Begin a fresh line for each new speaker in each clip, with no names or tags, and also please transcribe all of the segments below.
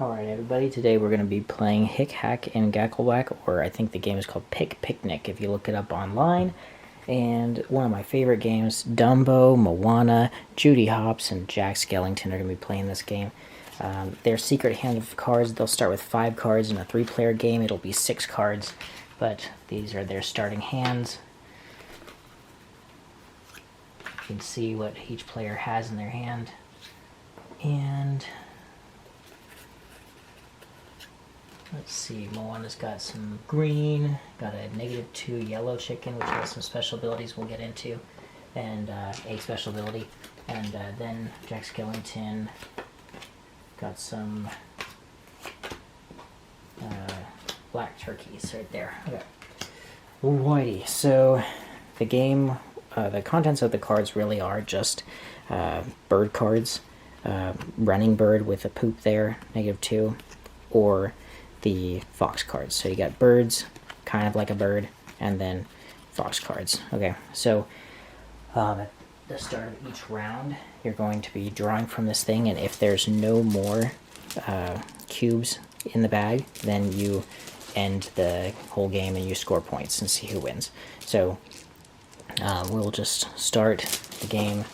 Alright everybody, today we're going to be playing Hick, Hack, and Gackelwack, or I think the game is called Picnic if you look it up online. And one of my favorite games, Dumbo, Moana, Judy Hopps, and Jack Skellington are going to be playing this game. Their secret hand of cards, they'll start with 5 cards. In a 3-player game it'll be 6 cards, but these are their starting hands. You can see what each player has in their hand. And let's see, Moana's got some green, got a -2 yellow chicken, which has some special abilities we'll get into, and a special ability. And then Jack Skellington got some black turkeys right there. Okay. Alrighty, so the game, the contents of the cards really are just bird cards. Running bird with a poop there, -2, or the fox cards. So you got birds, kind of like a bird, and then fox cards. Okay, so at the start of each round, you're going to be drawing from this thing, and if there's no more cubes in the bag, then you end the whole game and you score points and see who wins. So we'll just start the game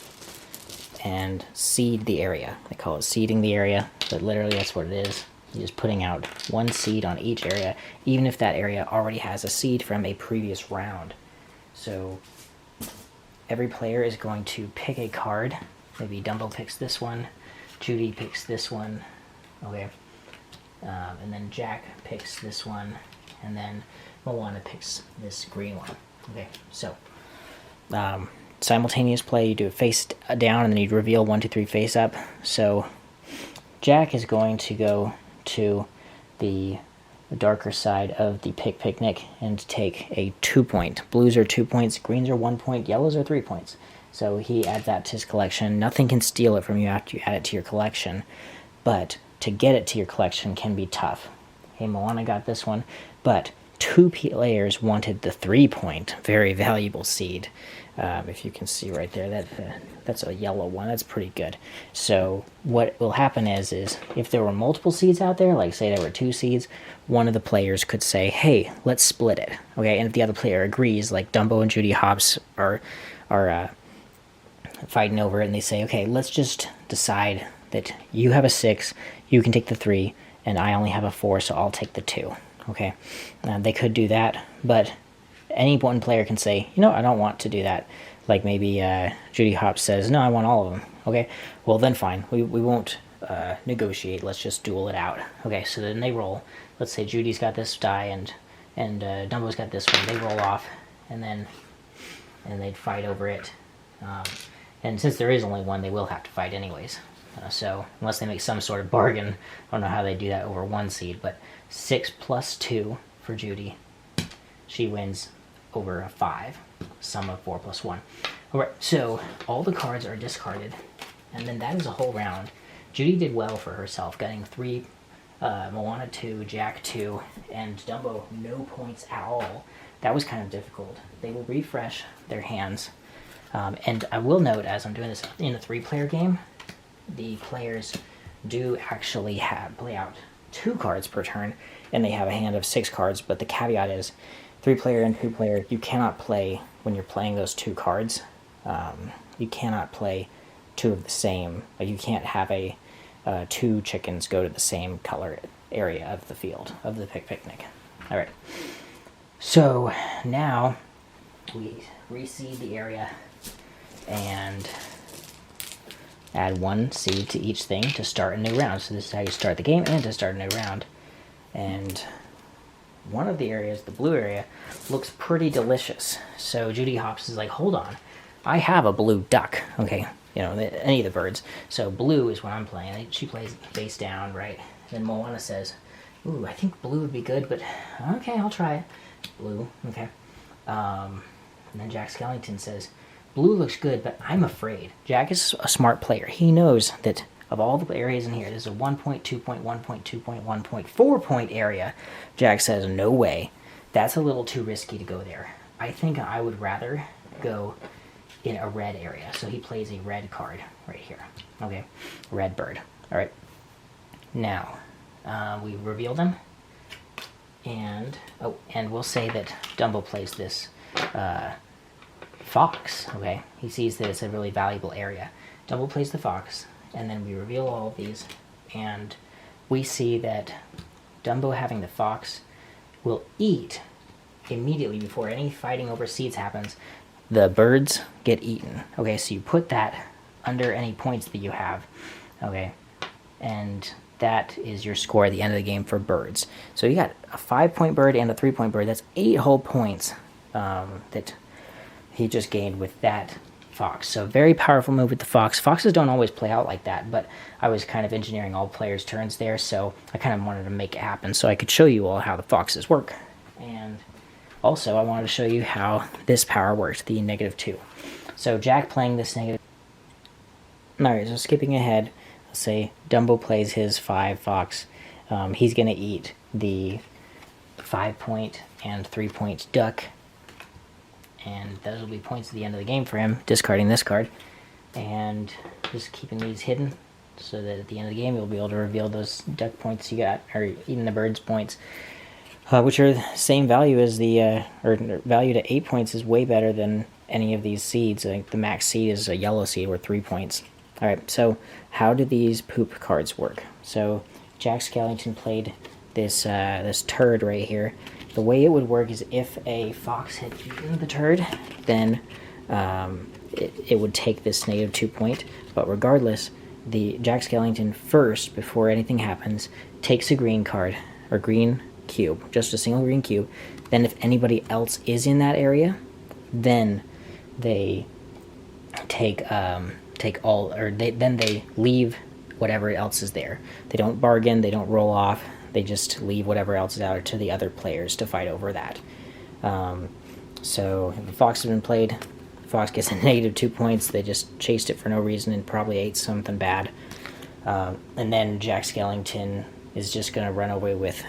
and seed the area. They call it seeding the area, but literally that's what it is. You're just putting out 1 seed on each area, even if that area already has a seed from a previous round. So every player is going to pick a card. Maybe Dumbo picks this one, Judy picks this one, okay, and then Jack picks this one, and then Moana picks this green one. Okay, so simultaneous play, you do it face down and then you reveal 1, 2, 3 face up. So Jack is going to go to the darker side of the picnic and take a 2-point. Blues are 2 points, greens are 1 point, yellows are 3 points. So he adds that to his collection. Nothing can steal it from you after you add it to your collection, but to get it to your collection can be tough. Hey, Moana got this one, but 2 players wanted the 3-point, very valuable seed. If you can see right there, that's a yellow one. That's pretty good. So what will happen is if there were multiple seeds out there, like say there were 2 seeds, one of the players could say, hey, let's split it. Okay, and if the other player agrees, like Dumbo and Judy Hopps are fighting over it, and they say, okay, let's just decide that you have a 6, you can take the 3, and I only have a 4, so I'll take the 2. Okay, they could do that, but any one player can say, you know, I don't want to do that. Like maybe Judy Hopps says, no, I want all of them. Okay, well then fine, we won't negotiate, let's just duel it out. Okay, so then they roll. Let's say Judy's got this die and Dumbo's got this one. They roll off, and they'd fight over it. And since there is only one, they will have to fight anyways. So unless they make some sort of bargain, I don't know how they do that over 1 seed, but 6 plus 2 for Judy. She wins over a 5, sum of 4 plus 1. Alright, so all the cards are discarded, and then that is a whole round. Judy did well for herself, getting 3, Moana 2, Jack 2, and Dumbo no points at all. That was kind of difficult. They will refresh their hands. And I will note, as I'm doing this in a 3-player game, the players do actually play out 2 cards per turn, and they have a hand of 6 cards, but the caveat is 3-player and 2-player, you cannot play, when you're playing those 2 cards, you cannot play 2 of the same, like you can't have 2 chickens go to the same color area of the field, of the picnic. Alright, so now we reseed the area and add 1 seed to each thing to start a new round. So this is how you start the game and to start a new round. And one of the areas, the blue area, looks pretty delicious. So Judy Hopps is like, hold on, I have a blue duck. Okay, you know, any of the birds. So blue is what I'm playing. She plays face down, right? Then Moana says, ooh, I think blue would be good, but okay, I'll try it. Blue, okay. And then Jack Skellington says, blue looks good, but I'm afraid. Jack is a smart player. He knows that of all the areas in here, there's a 1 point, 2 point, 1 point, 2 point, 1 point, 4 point area. Jack says, no way. That's a little too risky to go there. I think I would rather go in a red area. So he plays a red card right here. Okay, red bird. All right. Now, we reveal them, and we'll say that Dumbo plays this fox. Okay, he sees that it's a really valuable area. Dumbo plays the fox, and then we reveal all of these, and we see that Dumbo having the fox will eat immediately before any fighting over seeds happens. The birds get eaten. Okay, so you put that under any points that you have. Okay, and that is your score at the end of the game for birds. So you got a 5-point bird and a 3-point bird. That's 8 whole points that he just gained with that fox. So very powerful move with the fox. Foxes don't always play out like that, but I was kind of engineering all players' turns there, so I kind of wanted to make it happen so I could show you all how the foxes work. And also I wanted to show you how this power works, the -2. So Jack playing this negative. Alright, so skipping ahead, let's say Dumbo plays his 5 fox. He's going to eat the 5-point and 3-point duck, and those will be points at the end of the game for him, discarding this card, and just keeping these hidden so that at the end of the game you'll be able to reveal those duck points you got, or even the bird's points, which are the same value as the, or value to 8 points is way better than any of these seeds. I think the max seed is a yellow seed worth 3 points. Alright, so how do these poop cards work? So Jack Skellington played this this turd right here. The way it would work is if a fox had eaten the turd, then it would take this -2 point. But regardless, the Jack Skellington first, before anything happens, takes a green card, or green cube, just a single green cube. Then if anybody else is in that area, then they take all, or then they leave whatever else is there. They don't bargain, they don't roll off, they just leave whatever else is out to the other players to fight over that. So if a fox has been played, the fox gets a -2 points. They just chased it for no reason and probably ate something bad. And then Jack Skellington is just going to run away with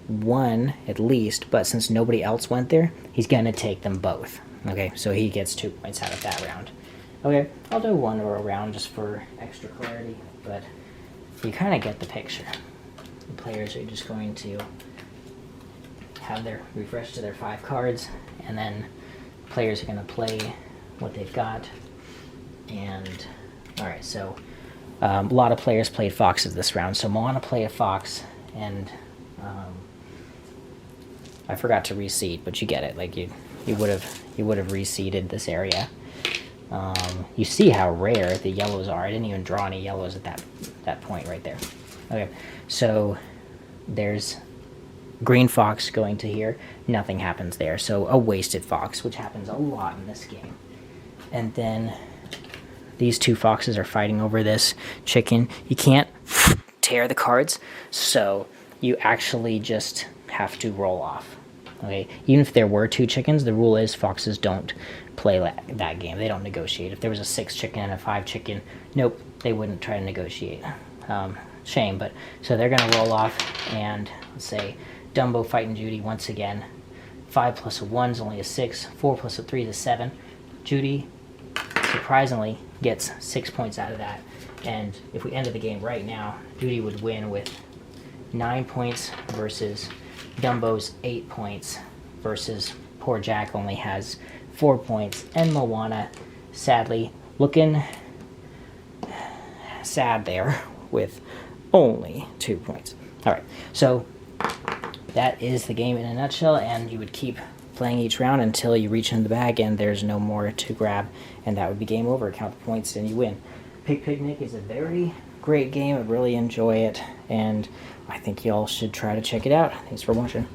1 at least, but since nobody else went there, he's going to take them both. Okay, so he gets 2 points out of that round. Okay, I'll do 1 more round just for extra clarity, but you kind of get the picture. The players are just going to have their refresh to their 5 cards, and then players are going to play what they've got. And alright, so a lot of players played foxes this round, so Moana played a fox, and I forgot to reseed, but you get it. Like you would have reseeded this area. You see how rare the yellows are. I didn't even draw any yellows at that point right there. Okay, so there's green fox going to here. Nothing happens there, so a wasted fox, which happens a lot in this game. And then these 2 foxes are fighting over this chicken. You can't tear the cards, so you actually just have to roll off. Okay, even if there were 2 chickens, the rule is foxes don't play that game. They don't negotiate. If there was a 6 chicken and a 5 chicken, nope, they wouldn't try to negotiate. Shame, but so they're gonna roll off, and let's say Dumbo fighting Judy once again. 5 plus a 1 is only a 6. 4 plus a 3 is a 7. Judy surprisingly gets 6 points out of that, and if we ended the game right now, Judy would win with 9 points versus Dumbo's 8 points, versus poor Jack only has 4 points, and Moana, sadly, looking sad there with only 2 points. Alright, so that is the game in a nutshell, and you would keep playing each round until you reach in the bag and there's no more to grab, and that would be game over. Count the points and you win. Pig Picnic is a very great game. I really enjoy it, and I think y'all should try to check it out. Thanks for watching.